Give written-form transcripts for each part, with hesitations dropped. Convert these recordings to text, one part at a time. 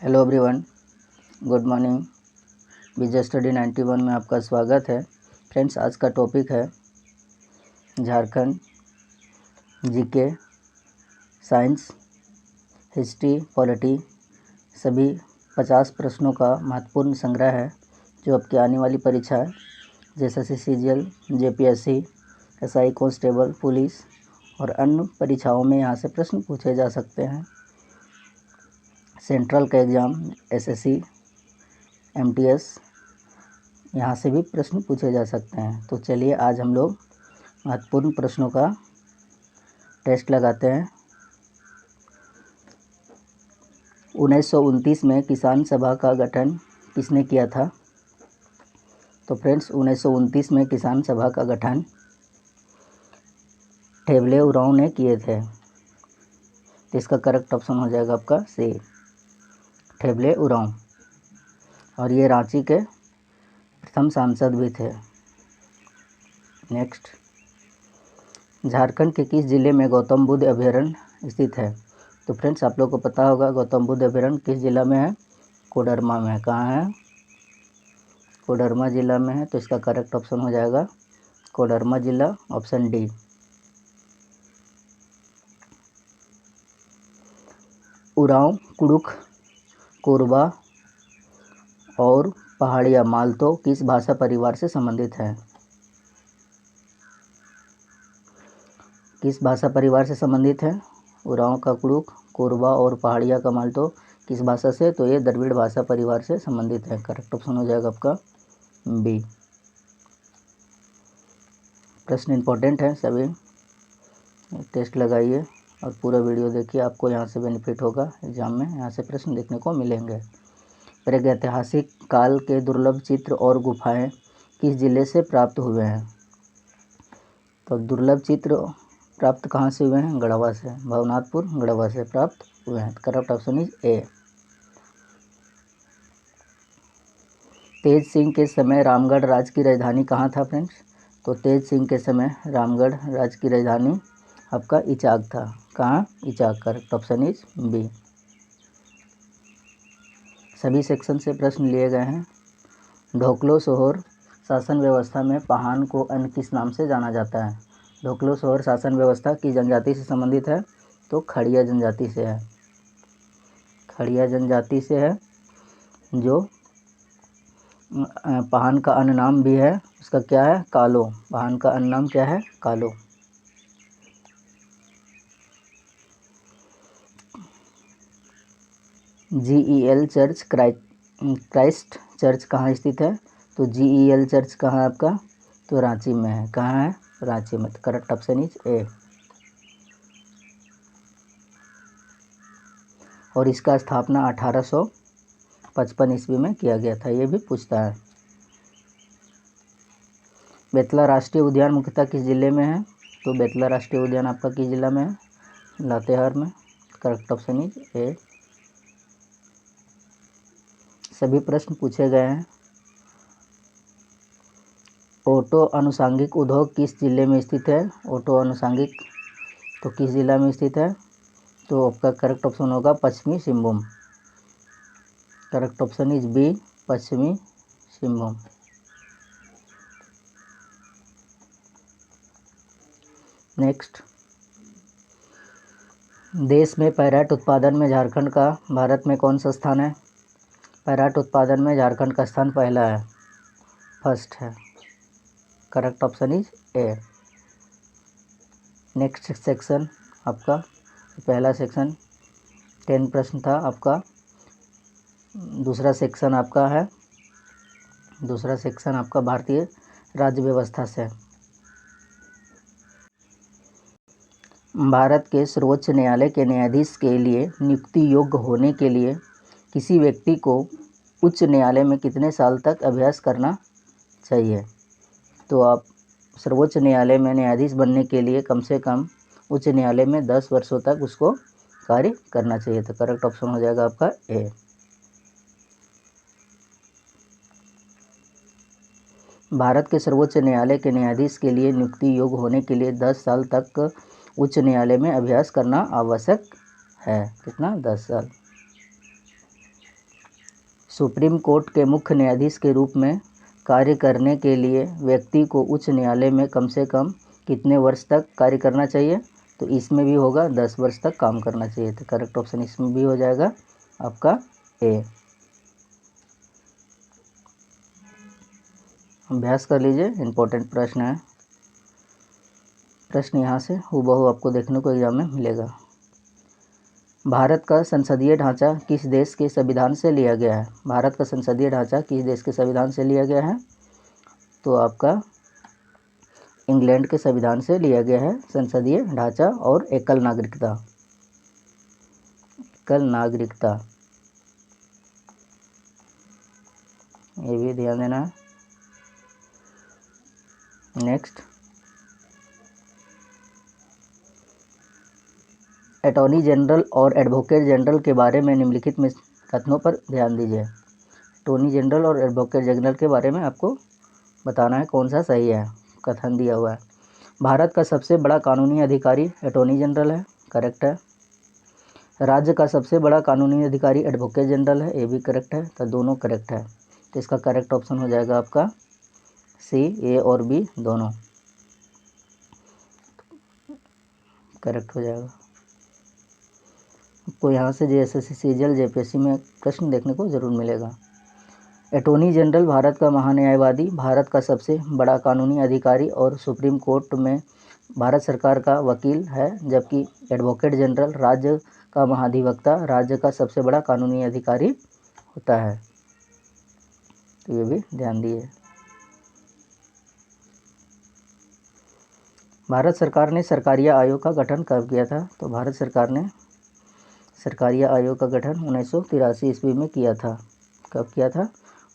Hello everyone, good morning. Vijay study 91 में आपका स्वागत है। फ्रेंड्स, आज का टॉपिक है Jharkhand GK, science, history, polity सभी 50 प्रश्नों का महत्वपूर्ण संग्रह है जो आपकी आने वाली परीक्षा है जैसे CGL, JPSC, SI constable, police और अन्य परीक्षाओं में यहाँ से प्रश्न पूछे जा सकते हैं। सेंट्रल का एग्ज़ाम SSC, MTS यहाँ से भी प्रश्न पूछे जा सकते हैं। तो चलिए आज हम लोग महत्वपूर्ण प्रश्नों का टेस्ट लगाते हैं। 1929 में किसान सभा का गठन किसने किया था? तो फ्रेंड्स, 1929 में किसान सभा का गठन ठेवले उरांव ने किए थे। तो इसका करेक्ट ऑप्शन हो जाएगा आपका सी, ठेवले उरांव। और ये रांची के प्रथम सांसद भी थे। नेक्स्ट, झारखंड के किस जिले में गौतम बुद्ध अभयारण्य स्थित है? तो फ्रेंड्स, आप लोग को पता होगा गौतम बुद्ध अभयारण्य किस जिला में है? कोडरमा में। कहाँ है? कोडरमा जिला में है। तो इसका करेक्ट ऑप्शन हो जाएगा कोडरमा जिला, ऑप्शन डी। उरांव, कुड़ुख, कोरबा और पहाड़िया मालतो किस भाषा परिवार से संबंधित है? किस भाषा परिवार से संबंधित है? उरांव का कुड़ुख, कोरबा और पहाड़िया का मालतो किस भाषा से? तो ये द्रविड़ भाषा परिवार से संबंधित है। करेक्ट ऑप्शन हो जाएगा आपका बी। प्रश्न इंपॉर्टेंट है, सभी टेस्ट लगाइए और पूरा वीडियो देखिए, आपको यहाँ से बेनिफिट होगा। एग्जाम में यहाँ से प्रश्न देखने को मिलेंगे। प्रागैतिहासिक काल के दुर्लभ चित्र और गुफाएं किस जिले से प्राप्त हुए हैं? तो दुर्लभ चित्र प्राप्त कहाँ से हुए हैं? गढ़वा से, भवनाथपुर गढ़वा से प्राप्त हुए हैं। Correct option is A. Tej Singh के समय रामगढ़ राज्य की राजधानी कहाँ था फ्रेंड्स? तो तेज सिंह के समय रामगढ़ राज्य की राजधानी आपका इचाक था। कहाँ? Ichak. Correct option is B. सभी सेक्शन से प्रश्न लिए गए हैं। ढोकलो सोहर शासन व्यवस्था में पहान को अन्य किस नाम से जाना जाता है? ढोकलो सोहर शासन व्यवस्था किस जनजाति से संबंधित है? तो खड़िया जनजाति से है। खड़िया जनजाति से है, जो पहान का अन्य नाम भी है। उसका क्या है? कालो। पहान का अन्य नाम क्या है? कालो। GEL चर्च, क्राइस्ट चर्च कहाँ स्थित है? तो GEL चर्च कहाँ है आपका? तो रांची में है। कहाँ है? रांची में। करेक्ट ऑप्शन इज ए। और इसका स्थापना 1855 ईस्वी में किया गया था। ये भी पूछता है। बेतला राष्ट्रीय उद्यान मुख्यतः किस जिले में है? तो बेतला राष्ट्रीय उद्यान आपका किस जिला में है? लातेहार में। करेक्ट ऑप्शन इज ए। सभी प्रश्न पूछे गए हैं। ऑटो आनुषंगिक उद्योग किस जिले में स्थित है? ऑटो आनुषंगिक तो किस जिला में स्थित है? तो आपका करेक्ट ऑप्शन होगा पश्चिमी Singhbhum. Correct option is B, पश्चिमी सिंहभूम। नेक्स्ट, देश में पैराट उत्पादन में झारखंड का भारत में कौन सा स्थान है? पैराट उत्पादन में झारखंड का स्थान पहला है, फर्स्ट है। Correct option is A. Next section आपका पहला सेक्शन 10 प्रश्न था आपका। दूसरा सेक्शन आपका है, दूसरा सेक्शन आपका भारतीय राज्य व्यवस्था से। भारत के सर्वोच्च न्यायालय के न्यायाधीश के लिए नियुक्ति योग्य होने के लिए किसी व्यक्ति को उच्च न्यायालय में कितने साल तक अभ्यास करना चाहिए? तो आप सर्वोच्च न्यायालय में न्यायाधीश बनने के लिए कम से कम उच्च न्यायालय में 10 वर्षों तक उसको कार्य करना चाहिए। तो करेक्ट ऑप्शन हो जाएगा आपका ए। भारत के सर्वोच्च न्यायालय के न्यायाधीश के लिए नियुक्ति योग्य होने के लिए 10 साल तक उच्च न्यायालय में अभ्यास करना आवश्यक है। कितना? 10 साल। सुप्रीम कोर्ट के मुख्य न्यायाधीश के रूप में कार्य करने के लिए व्यक्ति को उच्च न्यायालय में कम से कम कितने वर्ष तक कार्य करना चाहिए? तो इसमें भी होगा 10 वर्ष तक काम करना चाहिए। तो करेक्ट ऑप्शन इसमें भी हो जाएगा आपका ए। अभ्यास कर लीजिए, इम्पोर्टेंट प्रश्न है। प्रश्न यहाँ से हूबहू आपको देखने को एग्जाम में मिलेगा। भारत का संसदीय ढांचा किस देश के संविधान से लिया गया है? भारत का संसदीय ढांचा किस देश के संविधान से लिया गया है? तो आपका इंग्लैंड के संविधान से लिया गया है संसदीय ढांचा और एकल नागरिकता। एकल नागरिकता, ये भी ध्यान देना है। नेक्स्ट, अटॉर्नी जनरल और एडवोकेट जनरल के बारे में निम्नलिखित में कथनों पर ध्यान दीजिए। अटॉर्नी जनरल और एडवोकेट जनरल के बारे में आपको बताना है कौन सा सही है। कथन दिया हुआ है, भारत का सबसे बड़ा कानूनी अधिकारी अटॉर्नी जनरल है, करेक्ट है। राज्य का सबसे बड़ा कानूनी अधिकारी एडवोकेट जनरल है, ये भी करेक्ट है। तो दोनों करेक्ट है। तो इसका करेक्ट ऑप्शन हो जाएगा आपका सी, ए और बी दोनों करेक्ट हो जाएगा। आपको यहाँ से JSSC CGL JPSC में प्रश्न देखने को ज़रूर मिलेगा। अटॉर्नी जनरल भारत का महान्यायवादी, भारत का सबसे बड़ा कानूनी अधिकारी और सुप्रीम कोर्ट में भारत सरकार का वकील है, जबकि एडवोकेट जनरल राज्य का महाधिवक्ता, राज्य का सबसे बड़ा कानूनी अधिकारी होता है। तो ये भी ध्यान दिए। भारत सरकार ने सरकारिया आयोग का गठन कब किया था? तो भारत सरकार ने सरकारिया आयोग का गठन 1983 ईस्वी में किया था। कब किया था?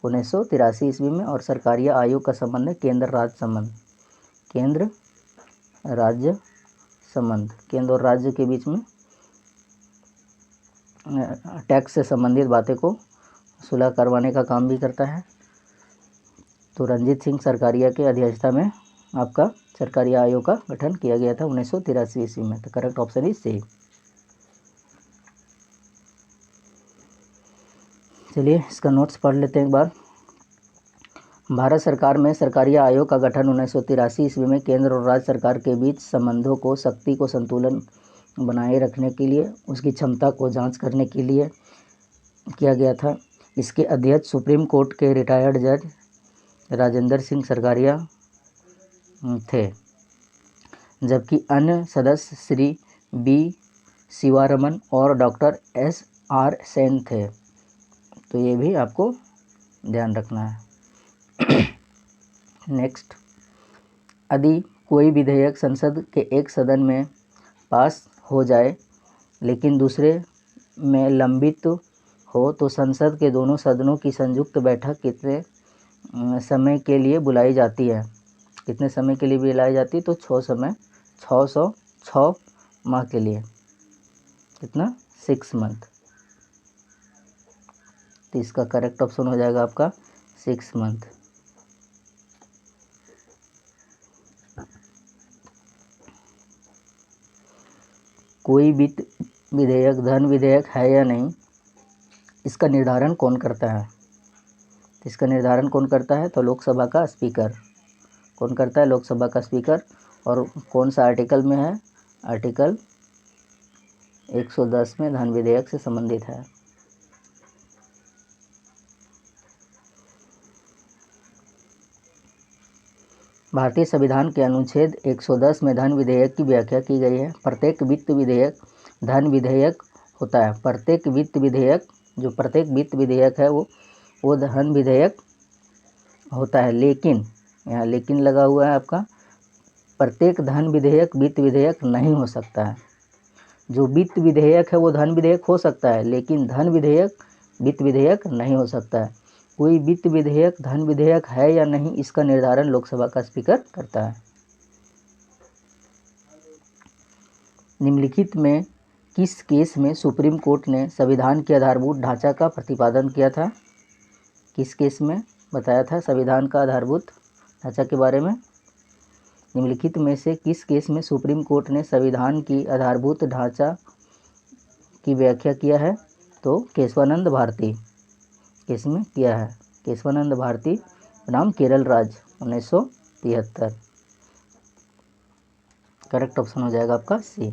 1983 ईस्वी में। और सरकारिया आयोग का संबंध है केंद्र राज्य संबंध, केंद्र राज्य संबंध, केंद्र और राज्य के बीच में टैक्स से संबंधित बातें को सुलह करवाने का काम भी करता है। तो रणजीत सिंह सरकारिया के अध्यक्षता में आपका सरकारिया आयोग का गठन किया गया था 1983 ईस्वी में। तो करेक्ट ऑप्शन इज सी। चलिए इसका नोट्स पढ़ लेते हैं एक बार। भारत सरकार में सरकारिया आयोग का गठन 1983 ईस्वी में केंद्र और राज्य सरकार के बीच संबंधों को, शक्ति को संतुलन बनाए रखने के लिए, उसकी क्षमता को जांच करने के लिए किया गया था। इसके अध्यक्ष सुप्रीम कोर्ट के रिटायर्ड जज राजेंद्र सिंह सरकारिया थे, जबकि अन्य सदस्य श्री बी शिवारमन और डॉक्टर SR सेन थे। तो ये भी आपको ध्यान रखना है। नेक्स्ट, यदि कोई विधेयक संसद के एक सदन में पास हो जाए लेकिन दूसरे में लंबित हो तो संसद के दोनों सदनों की संयुक्त बैठक कितने समय के लिए बुलाई जाती है? कितने समय के लिए बुलाई जाती है? तो 6 माह के लिए। कितना? 6 मंथ। तो इसका करेक्ट ऑप्शन हो जाएगा आपका 6 मंथ। कोई वित्त विधेयक धन विधेयक है या नहीं, इसका निर्धारण कौन करता है? इसका निर्धारण कौन करता है? तो लोकसभा का स्पीकर। कौन करता है? लोकसभा का स्पीकर। और कौन सा आर्टिकल में है? आर्टिकल 110 में धन विधेयक से संबंधित है। भारतीय संविधान के अनुच्छेद 110 में धन विधेयक की व्याख्या की गई है। प्रत्येक वित्त विधेयक धन विधेयक होता है। प्रत्येक वित्त विधेयक है वो धन विधेयक होता है। लेकिन यहाँ लेकिन लगा हुआ है आपका, प्रत्येक धन विधेयक वित्त विधेयक नहीं हो सकता है। जो वित्त विधेयक है वो धन विधेयक हो सकता है, लेकिन धन विधेयक वित्त विधेयक नहीं हो सकता है। कोई वित्त विधेयक धन विधेयक है या नहीं, इसका निर्धारण लोकसभा का स्पीकर करता है। निम्नलिखित में किस केस में सुप्रीम कोर्ट ने संविधान के आधारभूत ढांचा का प्रतिपादन किया था? किस केस में बताया था संविधान का आधारभूत ढांचा के बारे में? निम्नलिखित में से किस केस में सुप्रीम कोर्ट ने संविधान की आधारभूत ढांचा की व्याख्या किया है? तो केशवानंद भारती। किसमें किया है? केशवानंद भारती बनाम केरल राज्य 1973। करेक्ट ऑप्शन हो जाएगा आपका सी।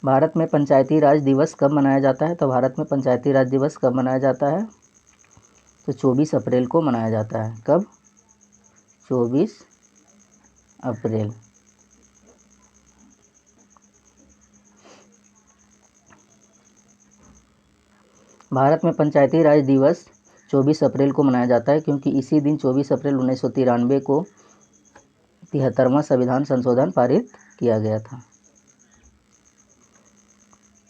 भारत में पंचायती राज दिवस कब मनाया जाता है? तो भारत में पंचायती राज दिवस कब मनाया जाता है? तो 24 अप्रैल को मनाया जाता है। कब? 24 अप्रैल। भारत में पंचायती राज दिवस 24 अप्रैल को मनाया जाता है क्योंकि इसी दिन 24 अप्रैल 1993 को 73वां संविधान संशोधन पारित किया गया था।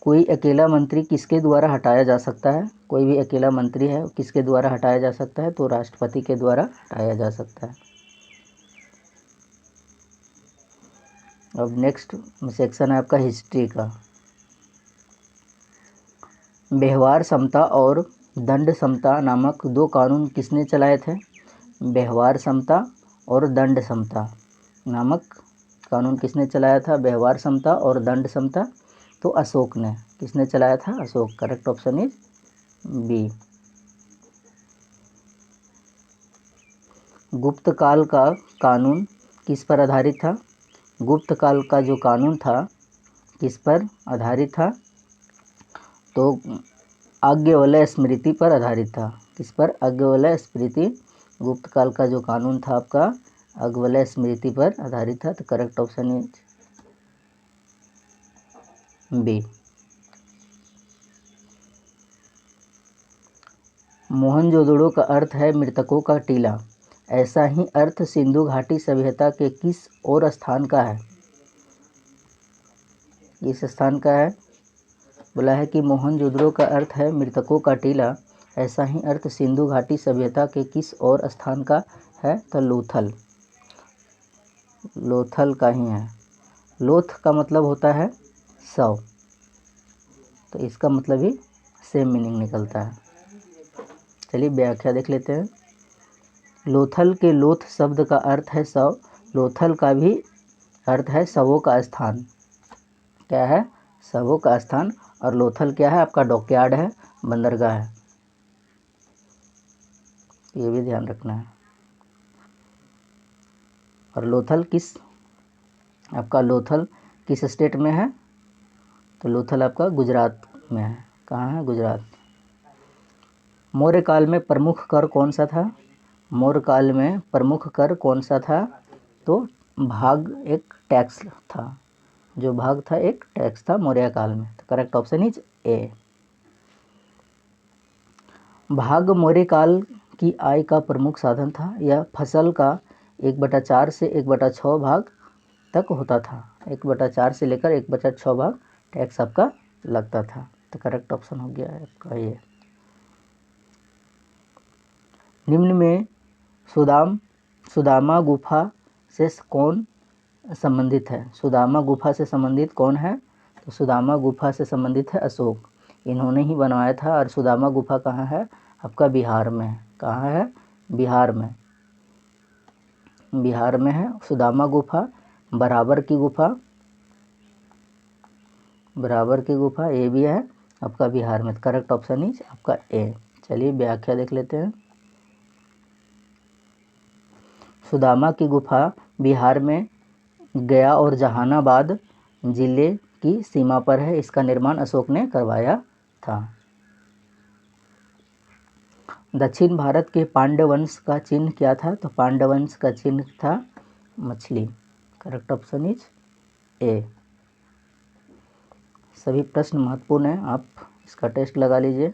कोई अकेला मंत्री किसके द्वारा हटाया जा सकता है? कोई भी अकेला मंत्री है किसके द्वारा हटाया जा सकता है? तो राष्ट्रपति के द्वारा हटाया जा सकता है। अब नेक्स्ट सेक्शन है आपका हिस्ट्री का। व्यवहार समता और दंड समता नामक दो कानून किसने चलाए थे? व्यवहार समता और दंड समता नामक कानून किसने चलाया था? व्यवहार समता और दंड समता तो अशोक ने। किसने चलाया था? Ashok. Correct option is B. Gupta काल का कानून किस पर आधारित था? गुप्त काल का जो कानून था किस पर आधारित था? तो आज्ञवल्क्य स्मृति पर आधारित था। किस पर? आज्ञवल्क्य स्मृति। गुप्त काल का जो कानून था आपका आज्ञवल्क्य स्मृति पर आधारित था। तो correct option is B. Mohenjodaro का अर्थ है मृतकों का टीला। ऐसा ही अर्थ सिंधु घाटी सभ्यता के किस और स्थान का है? किस स्थान का है? बोला है कि मोहनजोदड़ो का अर्थ है मृतकों का टीला। ऐसा ही अर्थ सिंधु घाटी सभ्यता के किस और स्थान का है? तो लोथल। लोथल का ही है। लोथ का मतलब होता है 100, तो इसका मतलब ही सेम मीनिंग निकलता है। चलिए व्याख्या देख लेते हैं। लोथल के लोथ शब्द का अर्थ है 100। लोथल का भी अर्थ है शवों का स्थान। क्या है? शवों का स्थान। और लोथल क्या है? आपका डॉकयार्ड है, बंदरगाह है। ये भी ध्यान रखना है। और लोथल किस स्टेट में है? तो लोथल आपका गुजरात में है। कहाँ है? गुजरात। मौर्य काल में प्रमुख कर कौन सा था? मौर्य काल में प्रमुख कर कौन सा था? तो भाग एक टैक्स था। जो भाग था एक टैक्स था मौर्य काल में। तो करेक्ट ऑप्शन इज ए। भाग मौर्य काल की आय का प्रमुख साधन था। यह फसल का 1/4 से 1/6 भाग तक होता था। 1/4 से लेकर 1/6 भाग टैक्स आपका लगता था। तो करेक्ट ऑप्शन हो गया है आपका ये। निम्न में सुदामा गुफा से कौन संबंधित है? सुदामा गुफा से संबंधित कौन है? तो सुदामा गुफा से संबंधित है अशोक। इन्होंने ही बनवाया था। और सुदामा गुफा कहाँ है? आपका बिहार में है। कहाँ है? बिहार में। बिहार में है सुदामा गुफा। बराबर की गुफा ये भी है आपका बिहार में। करेक्ट ऑप्शन इज आपका ए। चलिए व्याख्या देख लेते हैं। सुदामा की गुफा बिहार में गया और जहानाबाद जिले की सीमा पर है। इसका निर्माण अशोक ने करवाया था। दक्षिण भारत के पांड्य वंश का चिन्ह क्या था? तो पांड्य वंश का चिन्ह था मछली। करेक्ट ऑप्शन इज ए। सभी प्रश्न महत्वपूर्ण हैं। आप इसका टेस्ट लगा लीजिए।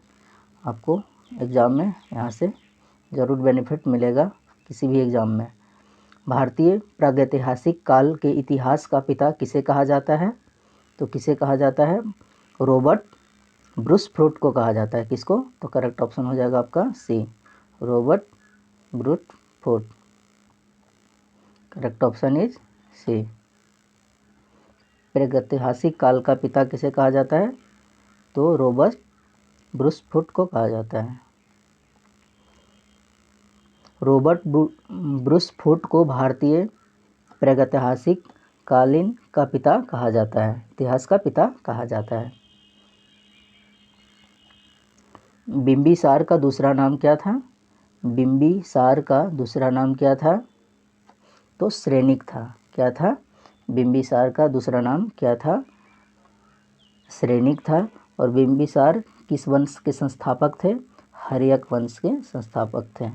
आपको एग्ज़ाम में यहाँ से ज़रूर बेनिफिट मिलेगा किसी भी एग्ज़ाम में। भारतीय प्रागैतिहासिक काल के इतिहास का पिता किसे कहा जाता है? तो किसे कहा जाता है? रॉबर्ट ब्रूसफोर्ड को कहा जाता है। किसको? तो करेक्ट ऑप्शन हो जाएगा आपका C. Robert Bruce Foote. Correct option is C. प्रागैतिहासिक काल का पिता किसे कहा जाता है? तो रॉबर्ट ब्रूसफोर्ड को कहा जाता है। रॉबर्ट ब्रूसफोर्ड को भारतीय प्रागैतिहासिक कालीन का पिता कहा जाता है, इतिहास का पिता कहा जाता है। बिंबिसार का दूसरा नाम क्या था? बिंबिसार का दूसरा नाम क्या था? तो श्रेनिक था। क्या था? बिंबिसार का दूसरा नाम क्या था? श्रेनिक था। और बिंबिसार किस वंश के संस्थापक थे? हर्यक वंश के संस्थापक थे।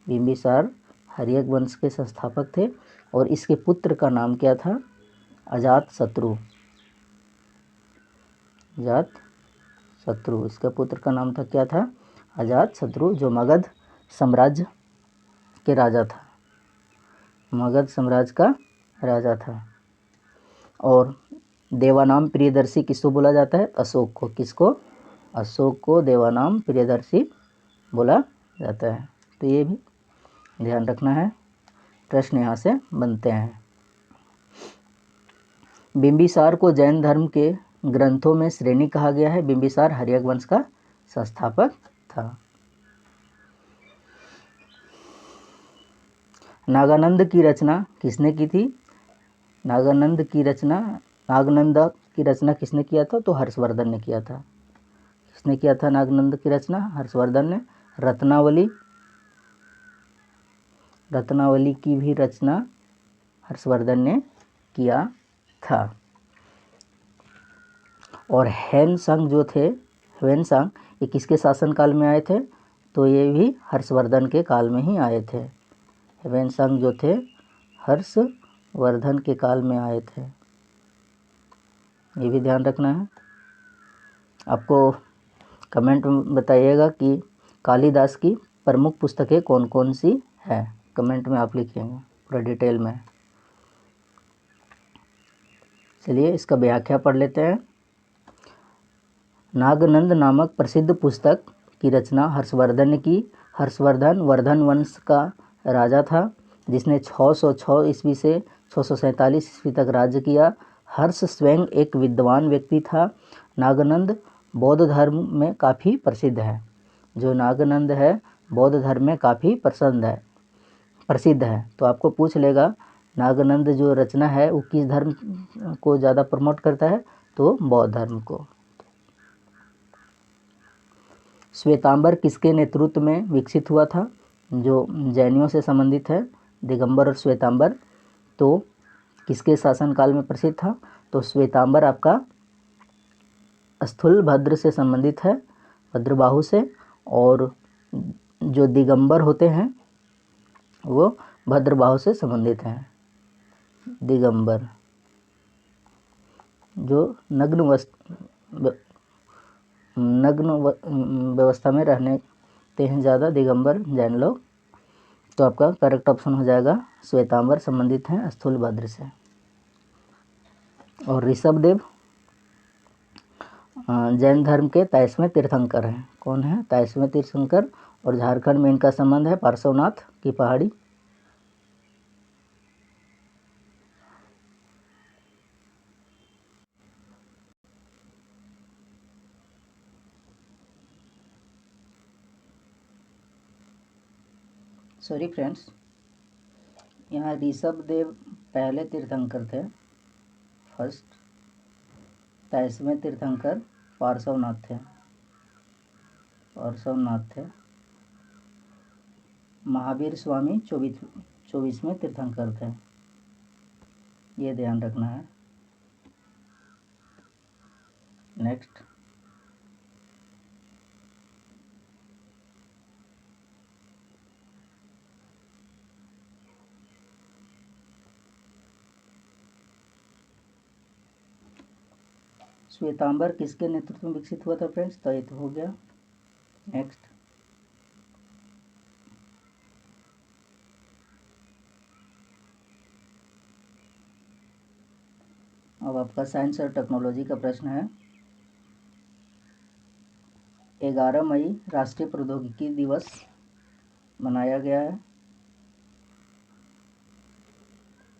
बिंबिसार हर्यक वंश के संस्थापक थे। और इसके पुत्र का नाम क्या था? अजातशत्रु। अजातशत्रु, इसका पुत्र का नाम था, क्या था? अजातशत्रु, जो मगध साम्राज्य के राजा था। मगध साम्राज्य का राजा था। और देवानाम प्रियदर्शी किसको बोला जाता है? अशोक को। किसको? अशोक को देवानाम प्रियदर्शी बोला जाता है। तो ये भी ध्यान रखना है, प्रश्न यहाँ से बनते हैं। बिंबिसार को जैन धर्म के ग्रंथों में श्रेणी कहा गया है। बिंबिसार हर्यक वंश का संस्थापक था। नागानंद की रचना किसने की थी? नागानंद की रचना किसने किया था? तो हर्षवर्धन ने किया था। किसने किया था नागानंद की रचना? हर्षवर्धन ने। रत्नावली की भी रचना हर्षवर्धन ने किया था। और ह्वेनसांग जो थे, ह्वेनसांग, ये किसके शासनकाल में आए थे? तो ये भी हर्षवर्धन के काल में ही आए थे। ह्वेनसांग जो थे हर्षवर्धन के काल में आए थे। ये भी ध्यान रखना है। आपको कमेंट में बताइएगा कि कालिदास की प्रमुख पुस्तकें कौन कौन सी हैं। कमेंट में आप लिखिएगा पूरा डिटेल में। चलिए इसका व्याख्या पढ़ लेते हैं। नागानंद नामक प्रसिद्ध पुस्तक की रचना हर्षवर्धन ने की। हर्षवर्धन वर्धन वंश का राजा था, जिसने 606 ईस्वी से 647 ईस्वी तक राज्य किया। हर्ष स्वयं एक विद्वान व्यक्ति था। नागानंद बौद्ध धर्म में काफ़ी प्रसिद्ध है। जो नागानंद है बौद्ध धर्म में काफ़ी प्रसिद्ध है। तो आपको पूछ लेगा नागानंद जो रचना है वो किस धर्म को ज़्यादा प्रमोट करता है? तो बौद्ध धर्म को। श्वेतांबर किसके नेतृत्व में विकसित हुआ था? जो जैनियों से संबंधित है, दिगंबर और श्वेतांबर, तो किसके शासनकाल में प्रसिद्ध था? तो श्वेतांबर आपका स्थूलभद्र से संबंधित है, भद्रबाहु से। और जो दिगंबर होते हैं वो भद्रबाहु से संबंधित हैं। दिगंबर जो नग्न व्यवस्था में रहते हैं ज़्यादा, दिगंबर जैन लोग। तो आपका करेक्ट ऑप्शन हो जाएगा श्वेतांबर संबंधित हैं स्थूलभद्र से। और ऋषभदेव जैन धर्म के 23वें तीर्थंकर हैं। कौन है 23वें तीर्थंकर? और झारखंड में इनका संबंध है पार्श्वनाथ की पहाड़ी। सॉरी फ्रेंड्स, यहाँ ऋषभदेव पहले तीर्थंकर थे, फर्स्ट। 23वें तीर्थंकर पार्श्वनाथ थे। महावीर स्वामी 24वें तीर्थंकर थे। ये ध्यान रखना है। नेक्स्ट, श्वेतांबर किसके नेतृत्व में विकसित हुआ था फ्रेंड्स? तो ये तो हो गया। नेक्स्ट, अब आपका साइंस और टेक्नोलॉजी का प्रश्न है। 11 मई राष्ट्रीय प्रौद्योगिकी दिवस मनाया गया है।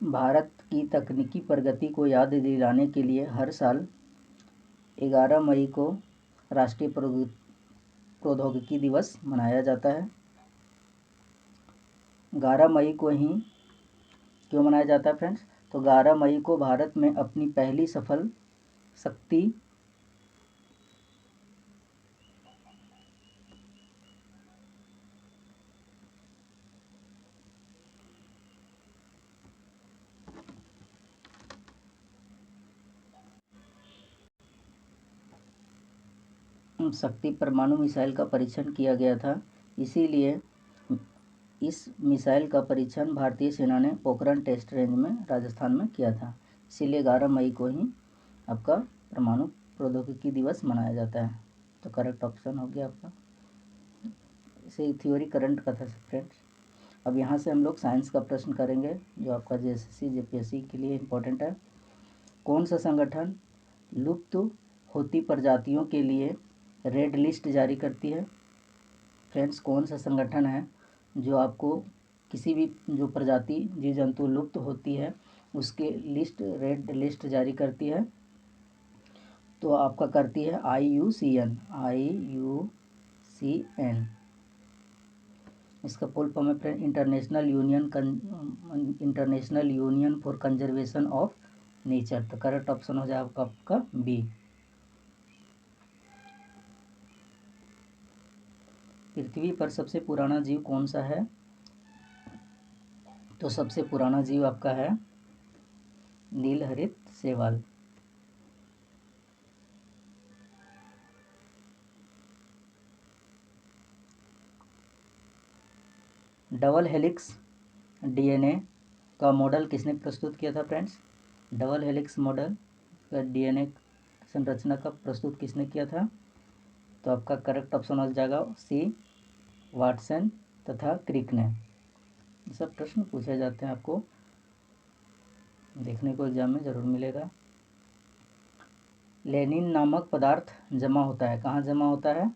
भारत की तकनीकी प्रगति को याद दिलाने के लिए हर साल 11 मई को राष्ट्रीय प्रौद्योगिकी दिवस मनाया जाता है। 11 मई को ही क्यों मनाया जाता है फ्रेंड्स? तो 11 मई को भारत में अपनी पहली सफल शक्ति परमाणु मिसाइल का परीक्षण किया गया था। इसीलिए इस मिसाइल का परीक्षण भारतीय सेना ने पोखरण टेस्ट रेंज में राजस्थान में किया था। इसीलिए 11 मई को ही आपका परमाणु प्रौद्योगिकी दिवस मनाया जाता है। तो करेक्ट ऑप्शन हो गया आपका। इसे थ्योरी करंट का था फ्रेंड्स। अब यहाँ से हम लोग साइंस का प्रश्न करेंगे जो आपका जेएसएससी जेपीएससी के लिए इम्पोर्टेंट है। कौन सा संगठन लुप्त होती प्रजातियों के लिए रेड लिस्ट जारी करती है? फ्रेंड्स, कौन सा संगठन है जो आपको किसी भी जो प्रजाति जीव जंतु लुप्त होती है उसके लिस्ट रेड लिस्ट जारी करती है? तो आपका करती है IUCN। इसका फुल फॉर्म है friend international union for conservation of nature. तो करेक्ट ऑप्शन हो जाएगा आपका बी। पृथ्वी पर सबसे पुराना जीव कौन सा है? तो सबसे पुराना जीव आपका है नीलहरित शैवाल। डबल हेलिक्स डीएनए का मॉडल किसने प्रस्तुत किया था फ्रेंड्स? डबल हेलिक्स मॉडल का डीएनए संरचना का प्रस्तुत किसने किया था? तो आपका करेक्ट ऑप्शन हो जाएगा सी, वाटसन तथा क्रिक ने। ये सब प्रश्न पूछे जाते हैं, आपको देखने को एग्जाम में ज़रूर मिलेगा। लेनिन नामक पदार्थ जमा होता है, कहाँ जमा होता है?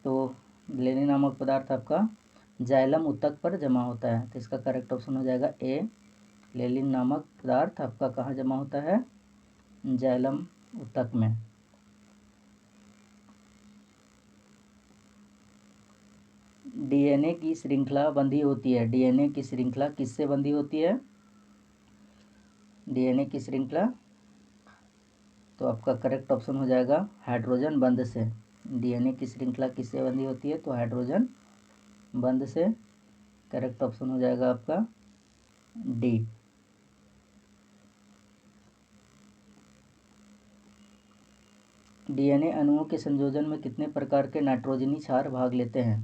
तो लेनिन नामक पदार्थ आपका जाइलम ऊतक पर जमा होता है। तो इसका करेक्ट ऑप्शन हो जाएगा ए। लेनिन नामक पदार्थ आपका कहाँ जमा होता है? जाइलम ऊतक में। डीएनए की श्रृंखला बंधी होती है। डीएनए की श्रृंखला किससे बंधी होती है? डीएनए की श्रृंखला तो आपका करेक्ट ऑप्शन हो जाएगा हाइड्रोजन बंध से। डीएनए की श्रृंखला किससे बंधी होती है? तो हाइड्रोजन बंध से। करेक्ट ऑप्शन हो जाएगा आपका डी। डीएनए अणुओं के संयोजन में कितने प्रकार के नाइट्रोजनी क्षार भाग लेते हैं?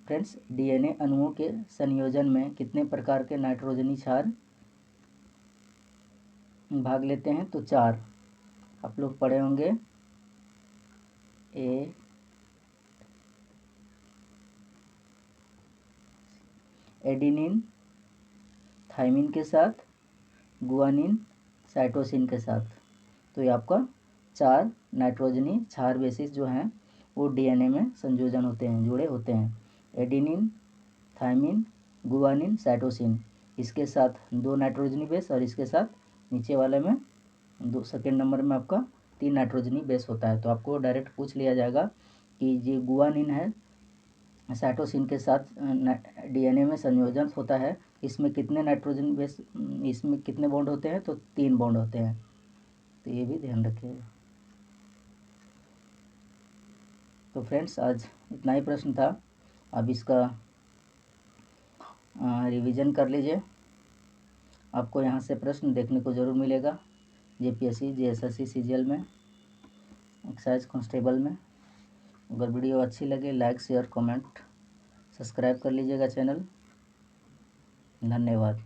फ्रेंड्स, डीएनए अणुओं के संयोजन में कितने प्रकार के नाइट्रोजनी क्षार भाग लेते हैं? तो 4 आप लोग पढ़े होंगे। एडिनिन थाइमिन के साथ, गुआनिन साइटोसिन के साथ। तो ये आपका 4 नाइट्रोजनी क्षार बेसिस जो हैं वो डीएनए में संयोजन होते हैं, जुड़े होते हैं। Adenine, thymine, guanine, cytosine. इसके साथ 2 नाइट्रोजनी बेस और इसके साथ नीचे वाले में 2 सेकेंड नंबर में आपका 3 नाइट्रोजनी बेस होता है। तो आपको डायरेक्ट पूछ लिया जाएगा कि ये गुआनिन है, साइटोसिन के साथ डीएनए में संयोजन होता है, इसमें कितने नाइट्रोजन बेस, इसमें कितने बॉन्ड होते हैं? तो 3 बॉन्ड होते हैं। तो ये भी ध्यान रखिएगा। तो फ्रेंड्स, आज इतना ही प्रश्न था। अब इसका रिवीजन कर लीजिए। आपको यहाँ से प्रश्न देखने को ज़रूर मिलेगा जेपीएससी, जेएसएससी, सीजीएल में, एक्साइज कांस्टेबल में। अगर वीडियो अच्छी लगे लाइक शेयर कमेंट सब्सक्राइब कर लीजिएगा चैनल। धन्यवाद।